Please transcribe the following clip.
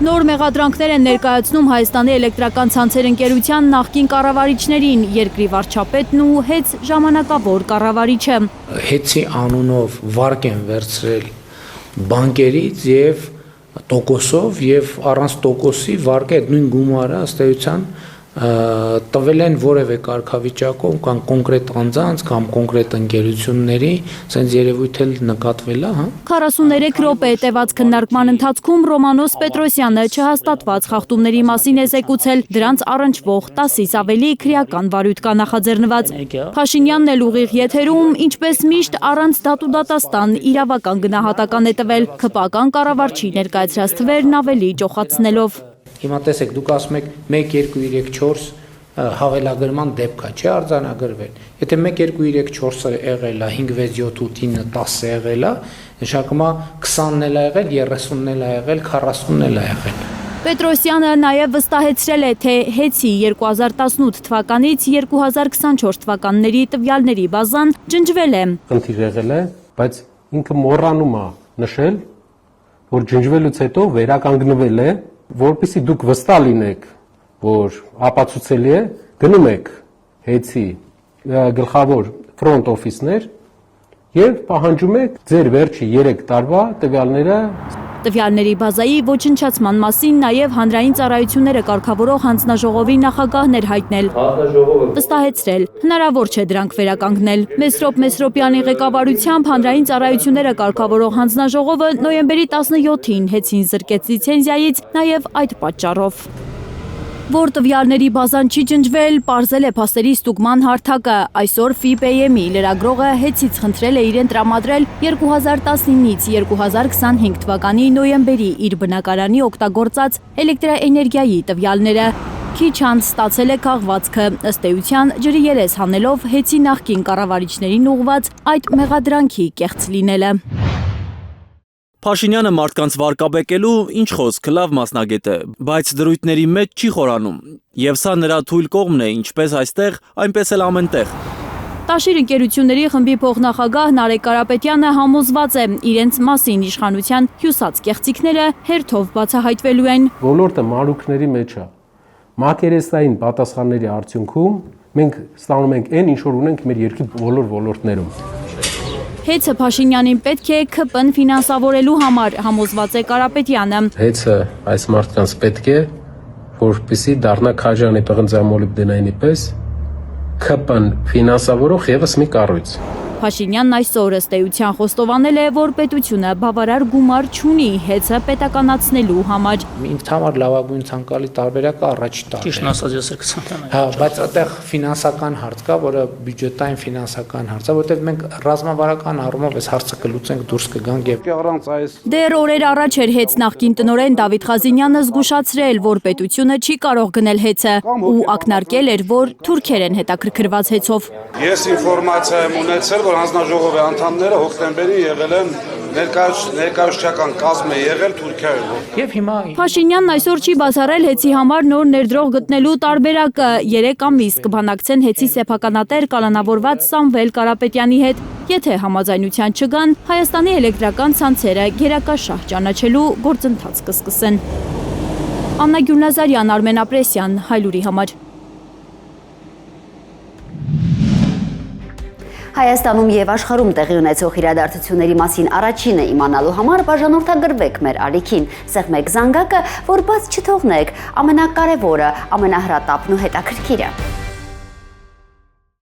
Նոր մեղադրանքներ են ներկայացնում Հայաստանի էլեկտրական ցանցեր ընկերության նախկին կառավարիչներին, երկրի վարչապետն ու ՀԵՑ ժամանակավոր կառավարիչը։ ՀԵՑ-ի անունով վարկ են վերցրել բանկերից եւ տոկոսով եւ առանց տոկոսի վարկը այդ նույն գումարը ըստ էության տվել են որևէ կարգավիճակով կամ կոնկրետ անձանց կամ կոնկրետ ընկերությունների, ասենց երևույթ էլ նկատվել է, հա։ 43 րոպե տևած քննարկման ընթացքում Ռոմանոս Պետրոսյանը չհաստատված խախտումների մասին է զեկուցել, դրանց առնչվող 10-ից ավելի քրեական վարույթ կա նախաձեռնված։ Փաշինյանն էլ ուղիղ եթերում, ինչպես միշտ առանց դատու դատաստան իրավական գնահատական է տվել, ՔՊԱ-կան կառավարչի ներկայացրած թվերն ավելի ճոխացնելով։ Հիմա տեսեք, դուք ասում եք 1, 2, 3, 4 հավելագրման դեպք է, չէ՞ արձանագրվել։ Եթե 1, 2, 3, 4-ը եղել է, 5, 6, 7, 8, 9, 10-ը եղել է, նշանակում է 20-ն էլ է եղել, 30-ն էլ է եղել, 40-ն էլ է եղել։ Պետրոսյանը նաև վստահեցրել է, թե ՀԵՑ-ի 2018 թվականից 2024 թվականների տվյալների բազան ջնջվել է։ Խնդիր եղել է, բայց ինքը մոռանում է նշել, որ ջնջվելուց հետո վերականգնվել է, որպեսզի դուք վստահ լինեք, որ ապացուցելի է, գնում եք ՀԵՑ-ի գլխավոր ֆրոնտ օֆիսներ եւ պահանջում եք ձեր վերջի 3 տարվա տվյալները։ Տվյալների բազայի ոչնչացման մասին նաև հանրային ծառայությունները կարգավորող հանձնաժողովի նախագահն էր հայտնել։ Վստահեցրել, հնարավոր չէ դրանք վերականգնել։ Մեսրոպ Մեսրոպյանի ղեկավարությամբ հանրային ծառայությունները կարգավորող հանձնաժողովը նոյեմբերի 17-ին ՀԵՑ-ին զրկեց լիցենզիայից նաև այդ պատճառով։ Որ տվյալների բազան չի ջնջվել, պարզել է փաստերի ստուգման հարթակը։ Այսօր FIPM-ի լրագրողը ՀԵՑ-ից խնդրել է իրեն տրամադրել 2019-ից 2025 թվականի նոյեմբերի իր բնակարանի օգտագործած էլեկտրաէներգիայի տվյալները։ Քիչ անց ստացել է քաղվածքը, ըստ էության ջրի երես հանելով ՀԵՑ-ի նախկին կառավարիչներին ուղղված այդ մեղադրանքի կեղծ լինելը։ Փաշինյանը մարդկանց վարկաբեկելու ինչ խոսք, լավ մասնագետ է, բայց դրույթների մեջ չի խորանում, եւ սա նրա թույլ կողմն է, ինչպես այստեղ, այնպես էլ ամենտեղ։ Տաշիր ընկերությունների խմբի փոխնախագահ Նարեկ Կարապետյանը համոզված է, իրենց մասին իշխանության հյուսած կեղծիքները հերթով բացահայտվելու են։ Ոլորտը մանրուքների մեջ է։ Մակերեսային պատասխանների արդյունքում մենք ստանում ենք այն, ինչ որ ունենք մեր երկրի բոլոր ոլորտներում։ ՀԵՑ-ը Փաշինյանին պետք է ՔՊ-ն ֆինանսավորելու համար, համոզված է Կարապետյանը։ ՀԵՑ-ը այս մարդկանց պետք է, որպեսզի դառնա քաջանի պղնձամոլիբդենայինի պես ՔՊ-ն ֆինանսավորող եւս մի կառույց։ Փաշինյանն այսօր ըստ էության խոստովանել է, որ պետությունը բավարար գումար չունի ՀԵՑ-ը պետականացնելու համար։ Ինձ համար լավագույն ցանկալի տարբերակը առաջի տարին։ Ճիշտ ասած, ես կցանկանայի։ Հա, բայց այդտեղ ֆինանսական հարց կա, որը բյուջետային ֆինանսական հարց է, որտեղ մենք ռազմավարական առումով այս հարցը կլուծենք, դուրս կգանք եւ առանց այս Դեռ օրեր առաջ էր ՀԵՑ նախկին տնօրեն Դավիթ Ղազինյանը զգուշացրել, որ պետությունը չի կարող գնել ՀԵՑ-ը ու ակնարկել էր, որ թուրքեր են հետաքրքրված ՀԵՑ-ով։ Ես ինֆորմացիա եմ ունեցել, որ հանձնաժողովի անդամները հոկտեմբերին եղել են ներկայացուցչական կազմ է եղել Թուրքիայում։ Եվ հիմա Փաշինյանն այսօր չի բացառել ՀԵՑ-ի համար նոր ներդրող գտնելու տարբերակը։ 3 ամիս կբանակցեն ՀԵՑ-ի սեփականատեր կալանավորված Սամվել Կարապետյանի հետ։ Եթե համաձայնության չգան, Հայաստանի էլեկտրական ցանցերը գերակաշահ ճանաչելու գործընթաց կսկսեն։ Աննա Գյուլնազարյան, Արմեն Ապրեսյան, Հայլուրի համար։ Հայաստանում եւ աշխարհում տեղի ունեցող իրադարձությունների մասին առաջինը իմանալու համար բաժանորդագրվեք մեր ալիքին, սեղմեք զանգակը, որ բաց չթողնեք ամենակարևորը, ամենահրատապն ու հետաքրքիրը։